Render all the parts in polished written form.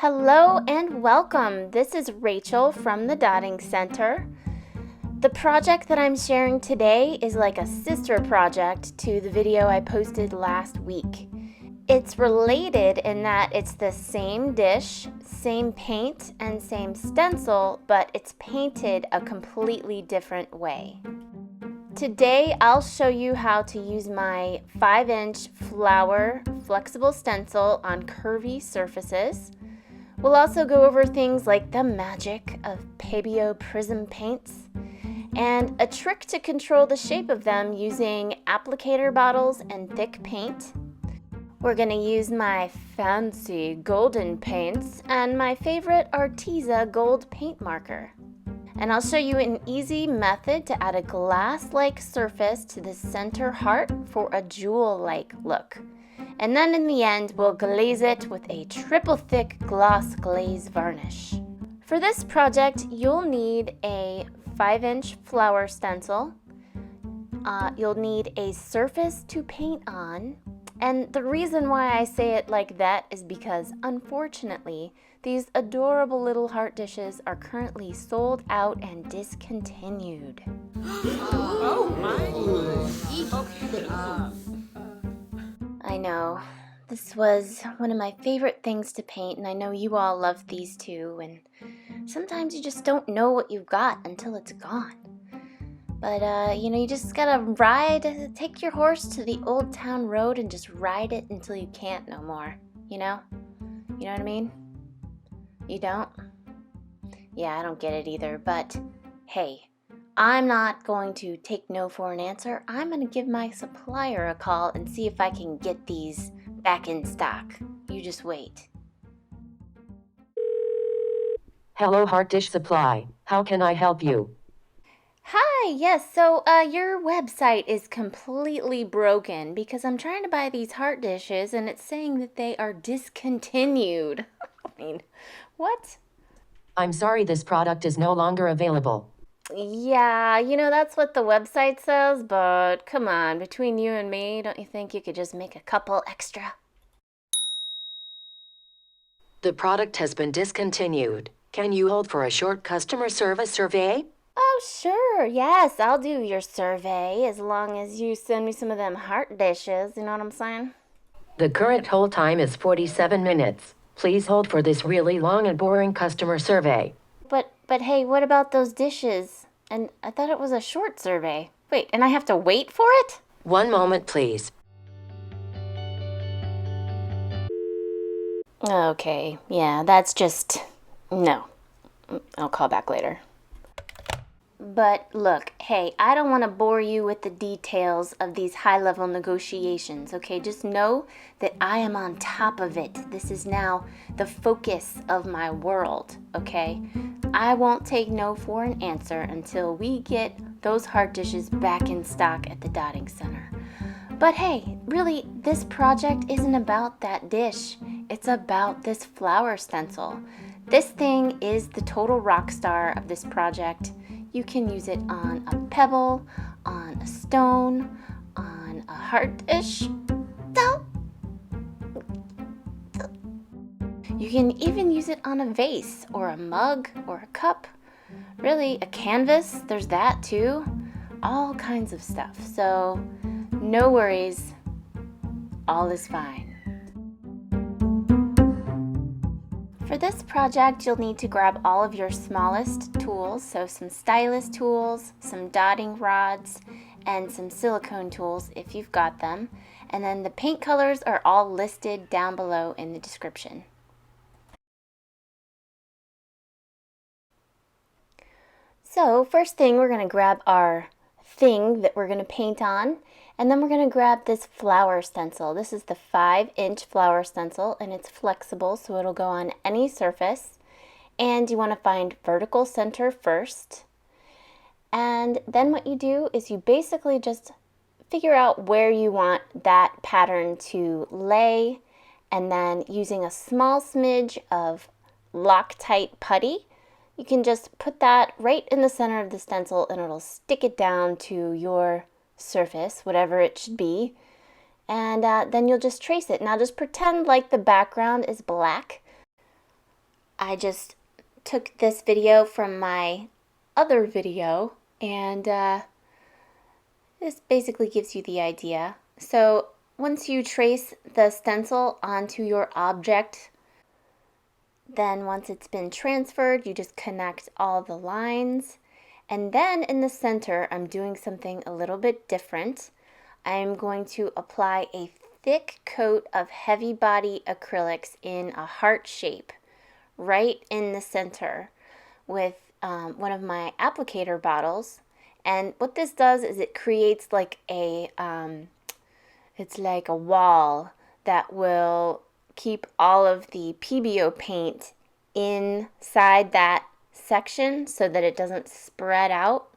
Hello and welcome. This is Rachel from the Dotting Center. The project that I'm sharing today is like a sister project to the video I posted last week. It's related in that it's the same dish, same paint, and same stencil, but it's painted a completely different way. Today I'll show you how to use my 5-inch flower flexible stencil on curvy surfaces. We'll also go over things like the magic of Pebeo Prisme paints and a trick to control the shape of them using applicator bottles and thick paint. We're going to use my fancy golden paints and my favorite ARTEZA gold paint marker. And I'll show you an easy method to add a glass-like surface to the center heart for a jewel-like look. And then in the end, we'll glaze it with a triple thick gloss glaze varnish. For this project, you'll need a 5-inch flower stencil. You'll need a surface to paint on. And the reason why I say it like that is because, unfortunately, these adorable little heart dishes are currently sold out and discontinued. Oh my! I know. This was one of my favorite things to paint, and I know you all love these too, and sometimes you just don't know what you've got until it's gone. But, you just gotta take your horse to the old town road and just ride it until you can't no more, you know? You know what I mean? You don't? Yeah, I don't get it either, but hey, I'm not going to take no for an answer. I'm going to give my supplier a call and see if I can get these back in stock. You just wait. Hello, Heart Dish Supply. How can I help you? Hi, yes, so your website is completely broken because I'm trying to buy these heart dishes and it's saying that they are discontinued. I mean, what? I'm sorry, this product is no longer available. Yeah, that's what the website says, but come on, between you and me, don't you think you could just make a couple extra? The product has been discontinued. Can you hold for a short customer service survey? Oh, sure, yes, I'll do your survey as long as you send me some of them heart dishes, you know what I'm saying? The current hold time is 47 minutes. Please hold for this really long and boring customer survey. But hey, what about those dishes? And I thought it was a short survey. Wait, and I have to wait for it? One moment, please. Okay, yeah, that's just... no. I'll call back later. But look, hey, I don't want to bore you with the details of these high-level negotiations, okay? Just know that I am on top of it. This is now the focus of my world, okay? I won't take no for an answer until we get those heart dishes back in stock at the Dotting Center. But hey, really, this project isn't about that dish. It's about this flower stencil. This thing is the total rock star of this project. You can use it on a pebble, on a stone, on a heart dish. You can even use it on a vase or a mug or a cup. Really, a canvas, there's that too. All kinds of stuff. So no worries, all is fine. For this project, you'll need to grab all of your smallest tools, so some stylus tools, some dotting rods, and some silicone tools if you've got them. And then the paint colors are all listed down below in the description. So first thing, we're going to grab our thing that we're going to paint on. And then we're going to grab this flower stencil. This is the 5-inch flower stencil, and it's flexible, so it'll go on any surface. And you want to find vertical center first. And then what you do is you basically just figure out where you want that pattern to lay, and then using a small smidge of Loctite putty, you can just put that right in the center of the stencil and it'll stick it down to your surface, whatever it should be, and then you'll just trace it. Now just pretend like the background is black. I just took this video from my other video, and this basically gives you the idea. So once you trace the stencil onto your object, then once it's been transferred, you just connect all the lines. And then in the center, I'm doing something a little bit different. I'm going to apply a thick coat of heavy body acrylics in a heart shape right in the center with one of my applicator bottles. And what this does is it creates like it's like a wall that will keep all of the Pebeo paint inside that section so that it doesn't spread out.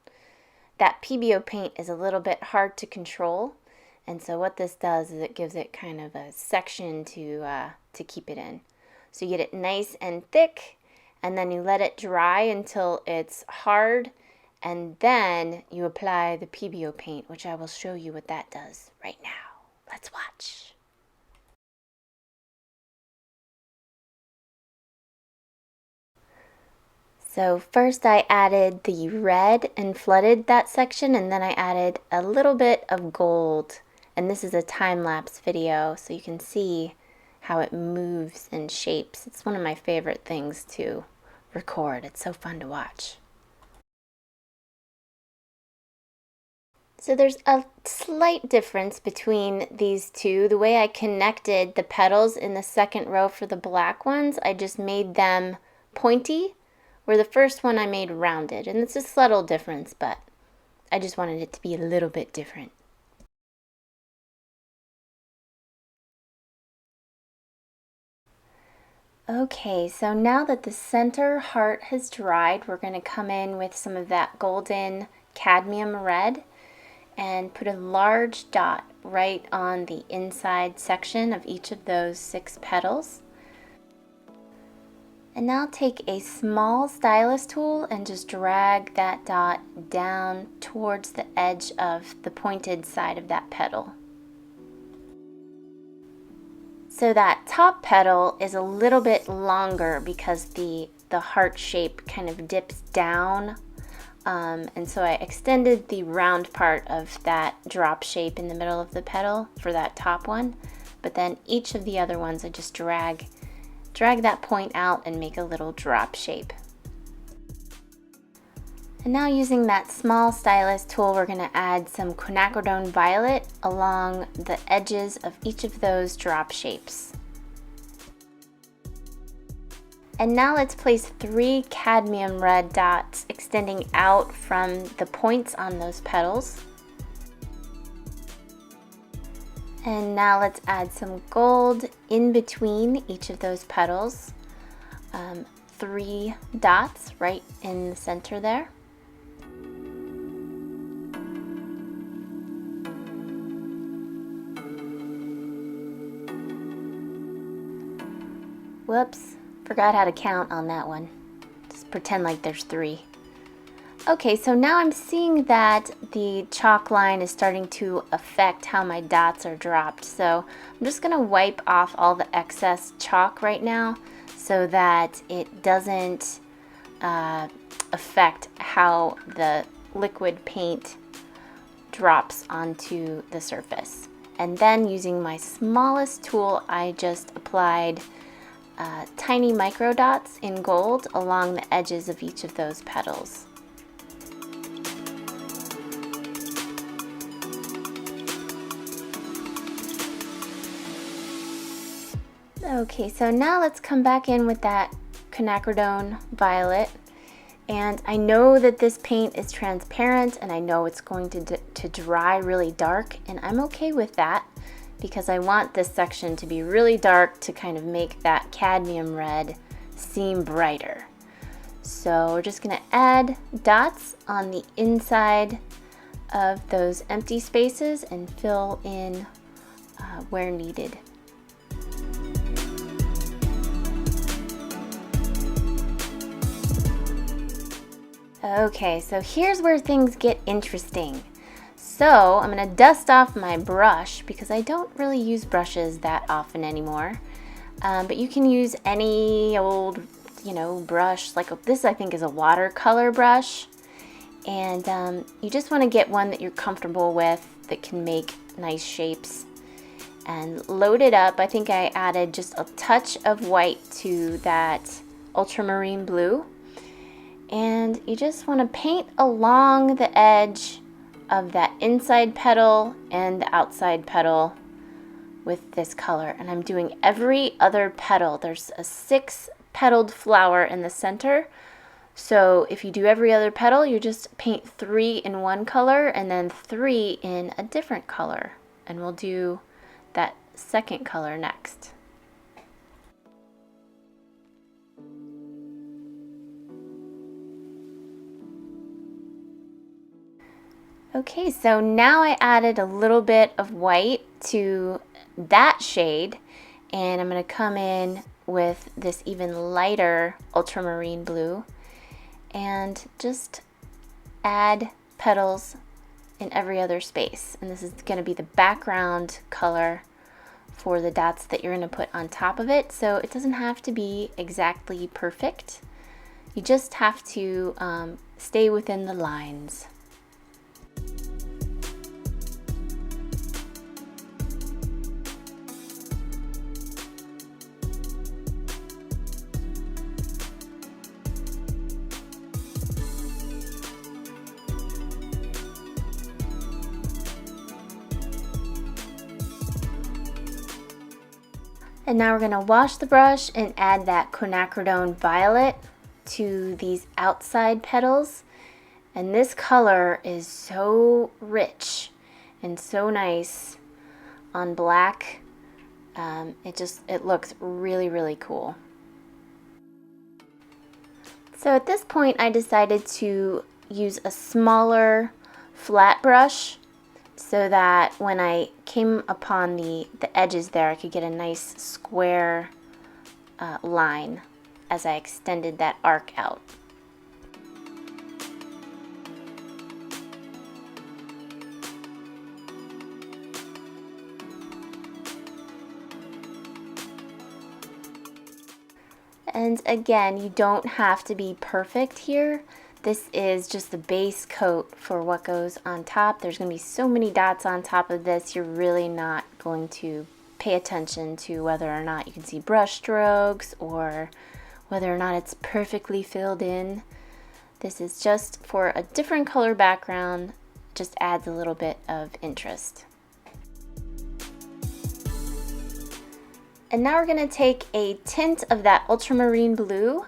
That Pebeo paint is a little bit hard to control, and so what this does is it gives it kind of a section to keep it in. So you get it nice and thick, and then you let it dry until it's hard, and then you apply the Pebeo paint, which I will show you what that does right now. Let's watch. So first I added the red and flooded that section, and then I added a little bit of gold. And this is a time-lapse video, so you can see how it moves and shapes. It's one of my favorite things to record. It's so fun to watch. So there's a slight difference between these two. The way I connected the petals in the second row for the black ones, I just made them pointy, where the first one I made rounded. And it's a subtle difference, but I just wanted it to be a little bit different. Okay, so now that the center heart has dried, we're going to come in with some of that golden cadmium red and put a large dot right on the inside section of each of those 6 petals. And now take a small stylus tool and just drag that dot down towards the edge of the pointed side of that petal. So that top petal is a little bit longer because the heart shape kind of dips down. And so I extended the round part of that drop shape in the middle of the petal for that top one. But then each of the other ones I just drag that point out and make a little drop shape. And now using that small stylus tool, we're going to add some quinacridone violet along the edges of each of those drop shapes. And now let's place 3 cadmium red dots extending out from the points on those petals. And now let's add some gold in between each of those petals. 3 dots right in the center there. Whoops, forgot how to count on that one. Just pretend like there's 3. Okay, so now I'm seeing that the chalk line is starting to affect how my dots are dropped. So I'm just going to wipe off all the excess chalk right now so that it doesn't affect how the liquid paint drops onto the surface. And then using my smallest tool, I just applied tiny micro dots in gold along the edges of each of those petals. Okay, so now let's come back in with that quinacridone violet. And I know that this paint is transparent, and I know it's going to dry really dark, and I'm okay with that because I want this section to be really dark to kind of make that cadmium red seem brighter. So we're just going to add dots on the inside of those empty spaces and fill in where needed. Okay, so here's where things get interesting. So I'm going to dust off my brush because I don't really use brushes that often anymore. But you can use any old brush, like this I think is a watercolor brush. And you just want to get one that you're comfortable with, that can make nice shapes, and load it up. I think I added just a touch of white to that ultramarine blue. And you just want to paint along the edge of that inside petal and the outside petal with this color. And I'm doing every other petal. There's a 6-petaled flower in the center. So if you do every other petal, you just paint 3 in one color and then 3 in a different color. And we'll do that second color next. Okay, so now I added a little bit of white to that shade, and I'm going to come in with this even lighter ultramarine blue and just add petals in every other space. And this is going to be the background color for the dots that you're going to put on top of it. So it doesn't have to be exactly perfect. You just have to stay within the lines. And now we're going to wash the brush and add that quinacridone violet to these outside petals. And this color is so rich and so nice on black. It looks really, really cool. So at this point I decided to use a smaller flat brush so that when I came upon the edges there, I could get a nice square line as I extended that arc out. And again, you don't have to be perfect here. This is just the base coat for what goes on top. There's going to be so many dots on top of this, you're really not going to pay attention to whether or not you can see brush strokes or whether or not it's perfectly filled in. This is just for a different color background, just adds a little bit of interest. And now we're going to take a tint of that ultramarine blue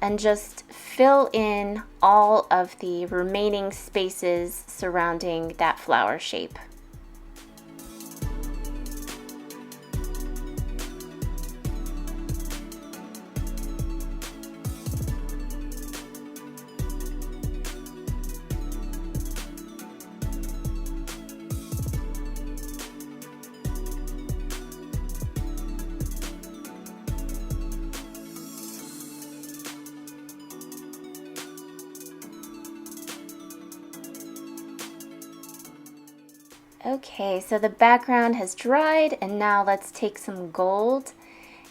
and just fill in all of the remaining spaces surrounding that flower shape. Okay, so the background has dried, and now let's take some gold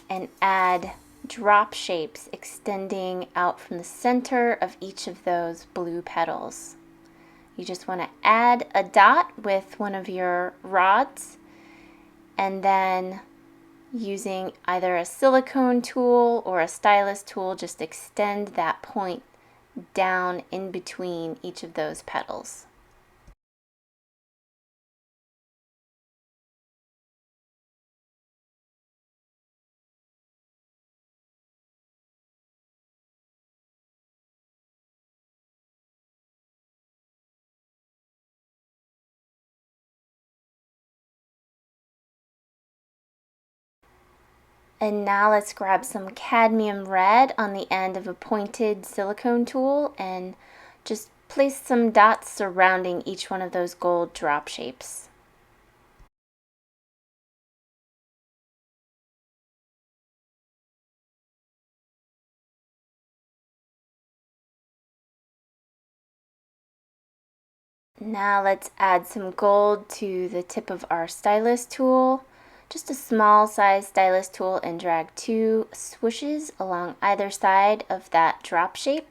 and add drop shapes extending out from the center of each of those blue petals. You just want to add a dot with one of your rods, and then using either a silicone tool or a stylus tool, just extend that point down in between each of those petals. And now let's grab some cadmium red on the end of a pointed silicone tool and just place some dots surrounding each one of those gold drop shapes. Now let's add some gold to the tip of our stylus tool just a small size stylus tool and drag 2 swooshes along either side of that drop shape.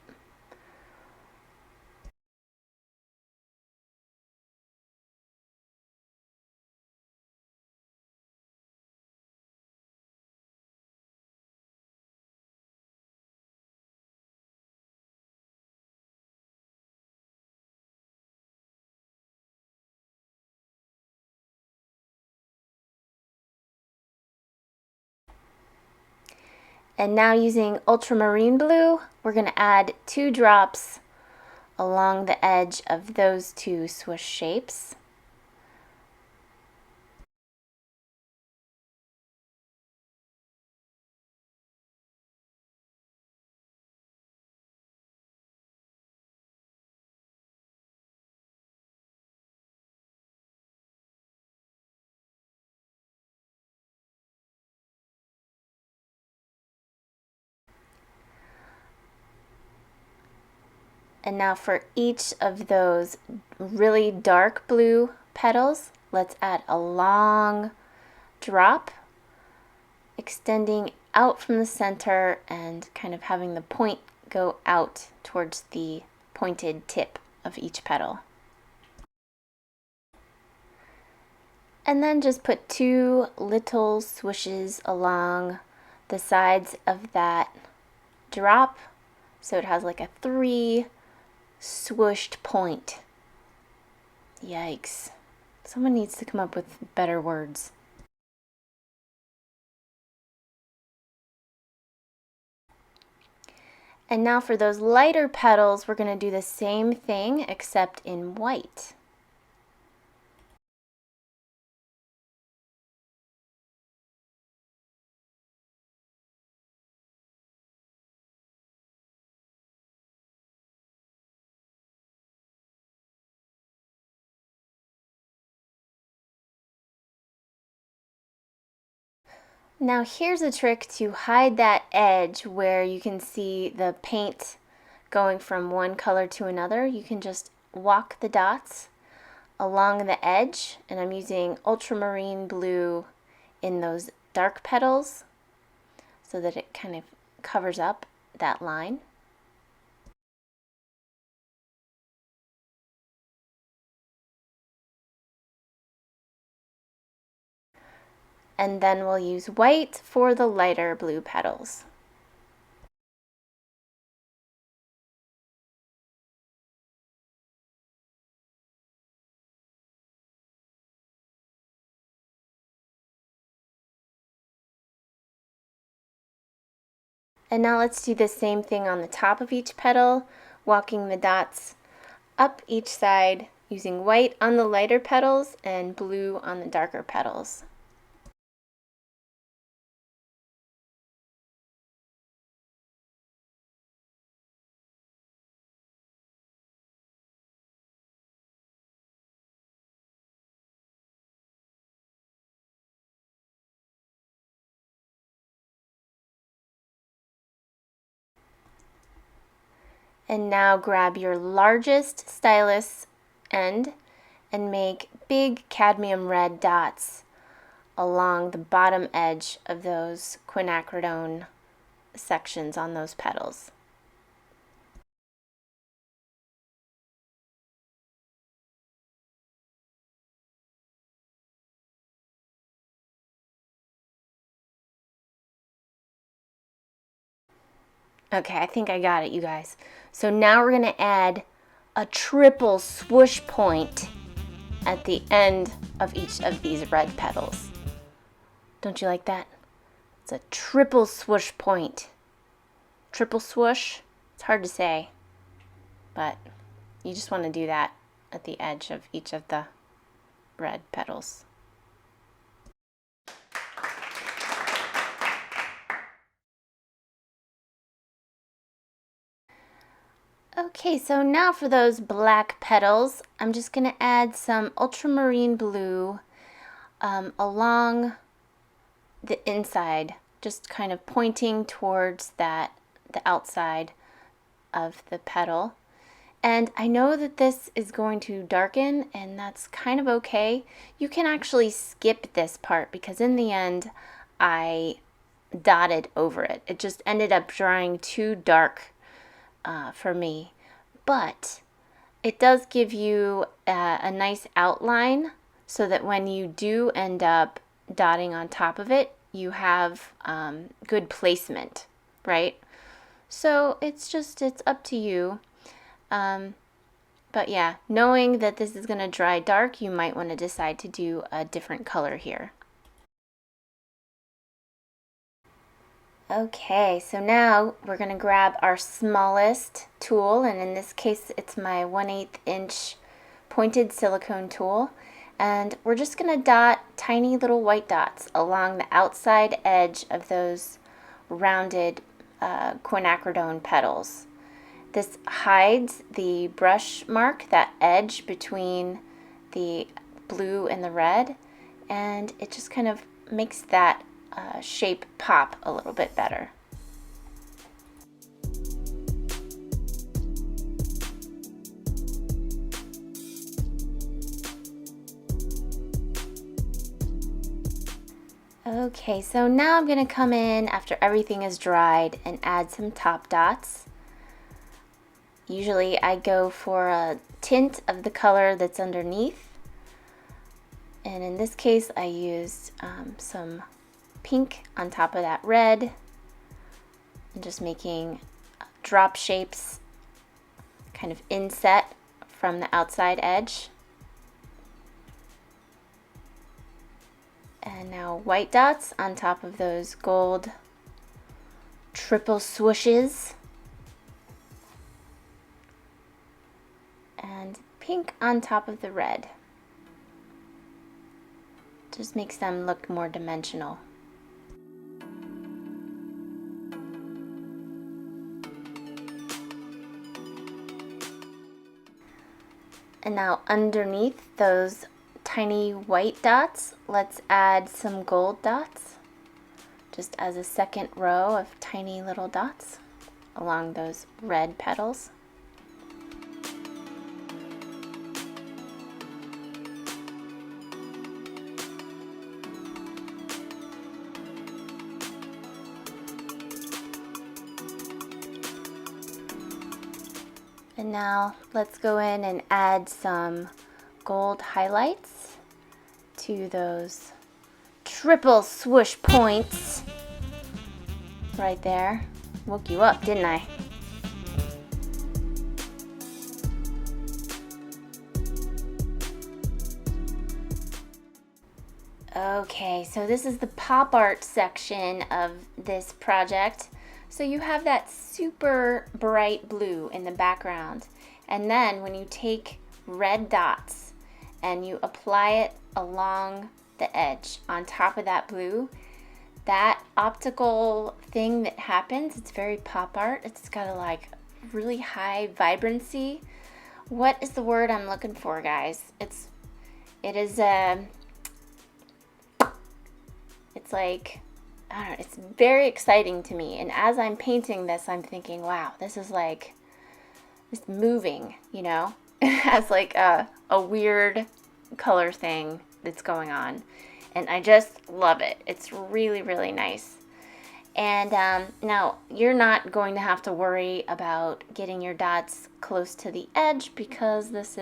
And now using ultramarine blue, we're going to add 2 drops along the edge of those 2 swoosh shapes. And now for each of those really dark blue petals, let's add a long drop, extending out from the center and kind of having the point go out towards the pointed tip of each petal. And then just put 2 little swooshes along the sides of that drop so it has like a 3 swooshed point. Yikes. Someone needs to come up with better words. And now for those lighter petals, we're going to do the same thing except in white. Now here's a trick to hide that edge where you can see the paint going from one color to another. You can just walk the dots along the edge, and I'm using ultramarine blue in those dark petals so that it kind of covers up that line. And then we'll use white for the lighter blue petals. And now let's do the same thing on the top of each petal, walking the dots up each side using white on the lighter petals and blue on the darker petals. And now grab your largest stylus end and make big cadmium red dots along the bottom edge of those quinacridone sections on those petals. Okay, I think I got it, you guys. So now we're going to add a triple swoosh point at the end of each of these red petals. Don't you like that? It's a triple swoosh point. Triple swoosh? It's hard to say, but you just want to do that at the edge of each of the red petals. Okay, so now for those black petals, I'm just going to add some ultramarine blue along the inside, just kind of pointing towards the outside of the petal. And I know that this is going to darken, and that's kind of okay. You can actually skip this part because in the end, I dotted over it. It just ended up drying too dark for me. But it does give you a nice outline so that when you do end up dotting on top of it, you have good placement, right? So it's up to you. But yeah, knowing that this is going to dry dark, you might want to decide to do a different color here. Okay, so now we're going to grab our smallest tool, and in this case it's my 1/8 inch pointed silicone tool, and we're just going to dot tiny little white dots along the outside edge of those rounded quinacridone petals. This hides the brush mark, that edge between the blue and the red, and it just kind of makes that shape pop a little bit better. Okay, so now I'm going to come in after everything is dried and add some top dots. Usually I go for a tint of the color that's underneath, and in this case I used some pink on top of that red, and just making drop shapes, kind of inset from the outside edge. And now white dots on top of those gold triple swooshes, and pink on top of the red. Just makes them look more dimensional. And now underneath those tiny white dots, let's add some gold dots, just as a second row of tiny little dots along those red petals. And now let's go in and add some gold highlights to those triple swoosh points right there. Woke you up, didn't I? Okay, so this is the pop art section of this project. So you have that super bright blue in the background, and then when you take red dots and you apply it along the edge on top of that blue, that optical thing that happens, it's very pop art. It's got a like really high vibrancy. What is the word I'm looking for, guys? It's like, I don't know, it's very exciting to me. And as I'm painting this, I'm thinking, wow, this is like, it's moving, you know? It has like a weird color thing that's going on. And I just love it. It's really, really nice. And now you're not going to have to worry about getting your dots close to the edge because this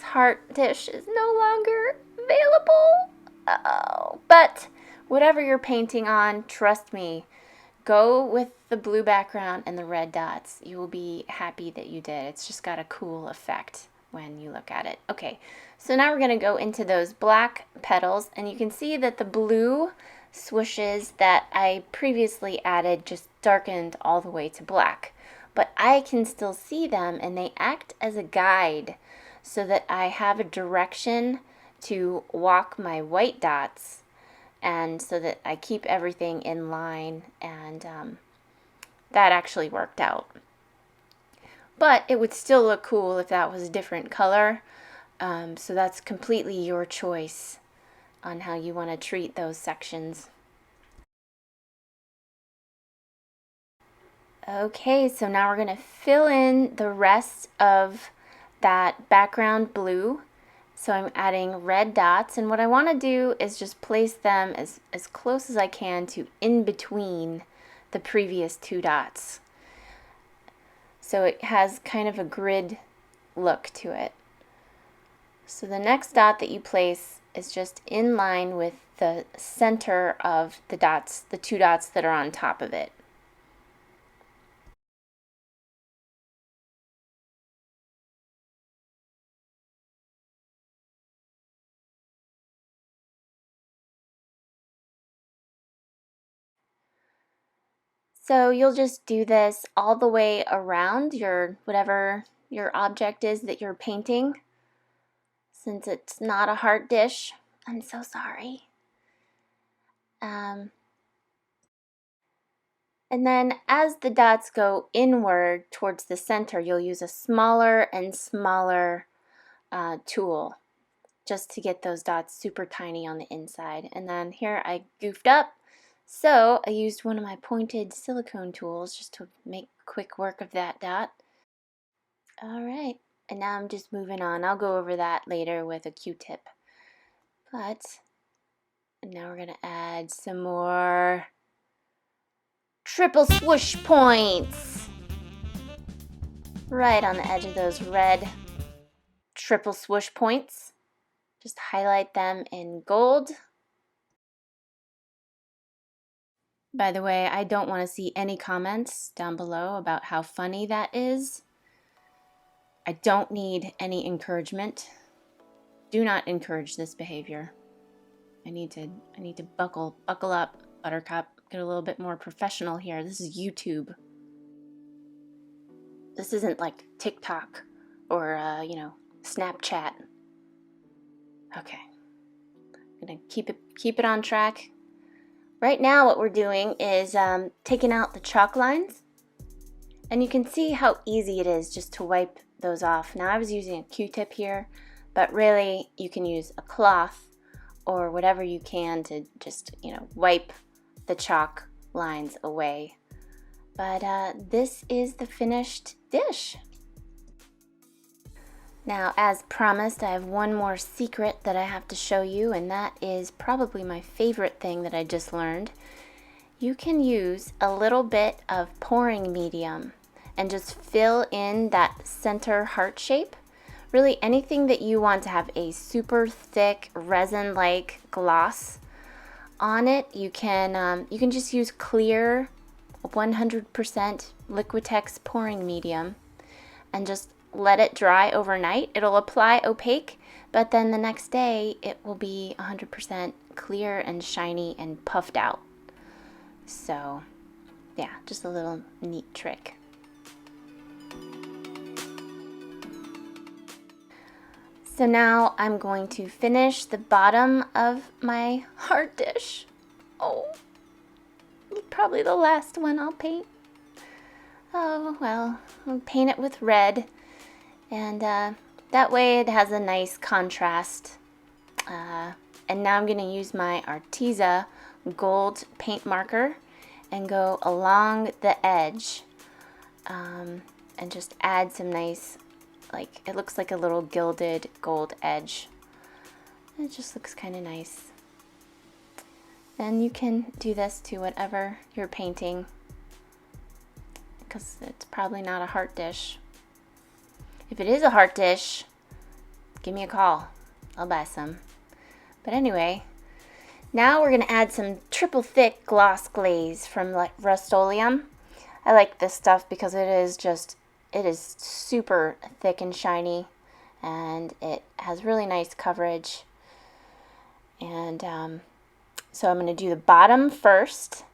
heart dish is no longer available. Uh-oh. But whatever you're painting on, trust me, go with the blue background and the red dots. You will be happy that you did. It's just got a cool effect when you look at it. Okay, so now we're going to go into those black petals, and you can see that the blue swooshes that I previously added just darkened all the way to black. But I can still see them, and they act as a guide so that I have a direction to walk my white dots, and so that I keep everything in line, and that actually worked out. But it would still look cool if that was a different color, so that's completely your choice on how you want to treat those sections. Okay, so now we're going to fill in the rest of that background blue. So I'm adding red dots, and what I want to do is just place them as close as I can to in between the previous two dots. So it has kind of a grid look to it. So the next dot that you place is just in line with the center of the dots, the two dots that are on top of it. So you'll just do this all the way around your whatever your object is that you're painting. Since it's not a heart dish, I'm so sorry. And then as the dots go inward towards the center, you'll use a smaller and smaller tool just to get those dots super tiny on the inside. And then here I goofed up, so I used one of my pointed silicone tools just to make quick work of that dot. All right, and now I'm just moving on. I'll go over that later with a Q-tip. But now we're going to add some more triple swoosh points right on the edge of those red triple swoosh points. Just highlight them in gold. By the way, I don't want to see any comments down below about how funny that is. I don't need any encouragement. Do not encourage this behavior. I need to buckle up, Buttercup. Get a little bit more professional here. This is YouTube. This isn't like TikTok or Snapchat. Okay. I'm gonna keep it on track. Right now what we're doing is taking out the chalk lines, and you can see how easy it is just to wipe those off. Now I was using a Q-tip here, but really you can use a cloth or whatever you can to just wipe the chalk lines away. But this is the finished dish. Now, as promised, I have one more secret that I have to show you, and that is probably my favorite thing that I just learned. You can use a little bit of pouring medium and just fill in that center heart shape. Really anything that you want to have a super thick resin-like gloss on it. You can just use clear 100% Liquitex pouring medium and just let it dry overnight. It'll apply opaque, but then the next day it will be 100% clear and shiny and puffed out. So yeah, just a little neat trick. So now I'm going to finish the bottom of my heart dish. Oh, probably the last one I'll paint. Oh well, I'll paint it with red, and that way it has a nice contrast. And now I'm going to use my ARTEZA gold paint marker and go along the edge and just add some nice, like, it looks like a little gilded gold edge. It just looks kind of nice. And you can do this to whatever you're painting, because it's probably not a heart dish. If it is a heart dish, give me a call. I'll buy some. But anyway, now we're going to add some triple thick gloss glaze from Rust-Oleum. I like this stuff because it is super thick and shiny, and it has really nice coverage. And so I'm going to do the bottom first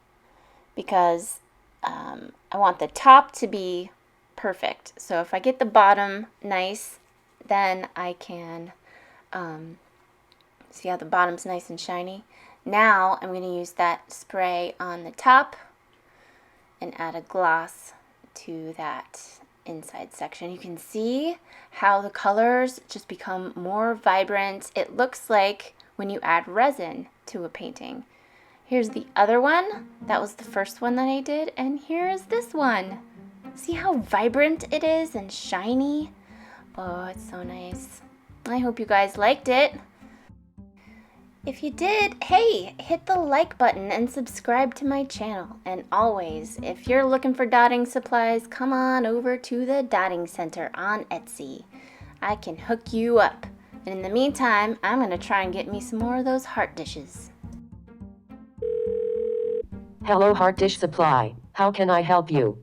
because I want the top to be perfect. So if I get the bottom nice, then I can see how the bottom's nice and shiny. Now I'm going to use that spray on the top and add a gloss to that inside section. You can see how the colors just become more vibrant. It looks like when you add resin to a painting. Here's the other one. That was the first one that I did, and here is this one. See how vibrant it is and shiny? Oh, it's so nice. I hope you guys liked it. If you did, hey, hit the like button and subscribe to my channel. And always, if you're looking for dotting supplies, come on over to the Dotting Center on Etsy. I can hook you up. And in the meantime, I'm gonna try and get me some more of those heart dishes. Hello, Heart Dish Supply. How can I help you?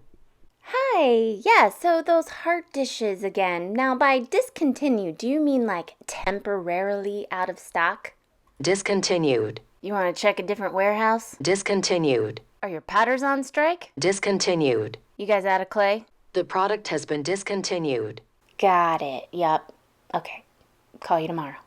Hi, yeah, so those heart dishes again. Now by discontinued, do you mean like temporarily out of stock? Discontinued. You want to check a different warehouse? Discontinued. Are your potters on strike? Discontinued. You guys out of clay? The product has been discontinued. Got it, yup. Okay, call you tomorrow.